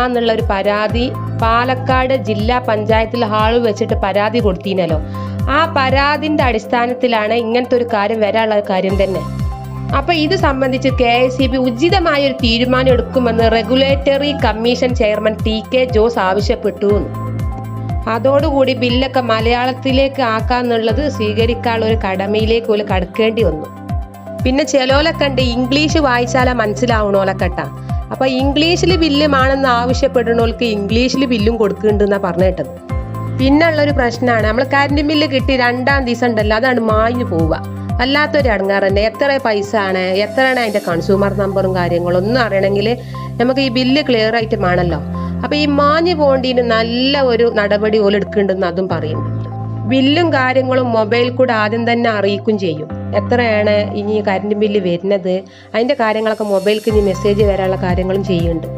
എന്നുള്ള ഒരു പരാതി പാലക്കാട് ജില്ലാ പഞ്ചായത്തിൽ ഹാളിൽ വെച്ചിട്ട് പരാതി കൊടുത്തീനല്ലോ. ആ പരാതിന്റെ അടിസ്ഥാനത്തിലാണ് ഇങ്ങനത്തെ ഒരു കാര്യം വരാനുള്ള കാര്യം തന്നെ. അപ്പൊ ഇത് സംബന്ധിച്ച് KICB ഉചിതമായ ഒരു തീരുമാനം എടുക്കുമെന്ന് regulatory commission chairman TK Jose ആവശ്യപ്പെട്ടു. അതോടുകൂടി ബില്ലൊക്കെ മലയാളത്തിലേക്ക് ആക്കാന്നുള്ളത് സ്വീകരിക്കാനുള്ള ഒരു കടമയിലേക്ക് ഒരു കടക്കേണ്ടി വന്നു. പിന്നെ ചിലോലൊക്കെ ഉണ്ട് ഇംഗ്ലീഷ് വായിച്ചാലാ മനസ്സിലാവണോലക്കെട്ടാ. അപ്പൊ ഇംഗ്ലീഷിൽ ബില്ലുമാണെന്ന് ആവശ്യപ്പെടുന്നവർക്ക് ഇംഗ്ലീഷിൽ ബില്ലും കൊടുക്കുന്നുണ്ടെന്നാ പറഞ്ഞിട്ടത്. പിന്നുള്ളൊരു പ്രശ്നമാണ്, നമ്മൾ കറണ്ട് ബില്ല് കിട്ടി 2-ാം ദിവസം ഉണ്ടല്ലോ, അതാണ് മാഞ്ഞു പോവുക. അല്ലാത്തൊരു അടങ്ങാറ് തന്നെ. എത്ര പൈസ ആണ്, എത്രയാണ് അതിന്റെ കൺസ്യൂമർ നമ്പറും കാര്യങ്ങളും ഒന്നും അറിയണമെങ്കിൽ നമുക്ക് ഈ ബില്ല് ക്ലിയർ ആയിട്ട് വേണമല്ലോ. അപ്പൊ ഈ മാഞ്ഞു പോകേണ്ടതിന് നല്ല ഒരു നടപടി പോലും എടുക്കുന്നുണ്ടെന്ന് അതും പറയുന്നുണ്ട്. ബില്ലും കാര്യങ്ങളും മൊബൈൽ കൂടെ ആദ്യം തന്നെ അറിയിക്കും ചെയ്യും. എത്രയാണ് ഇനി കറണ്ട് ബില്ല് വരുന്നത്, അതിന്റെ കാര്യങ്ങളൊക്കെ മൊബൈലിലേക്ക് ഇനി മെസ്സേജ് വരാനുള്ള കാര്യങ്ങളും ചെയ്യുന്നുണ്ട്.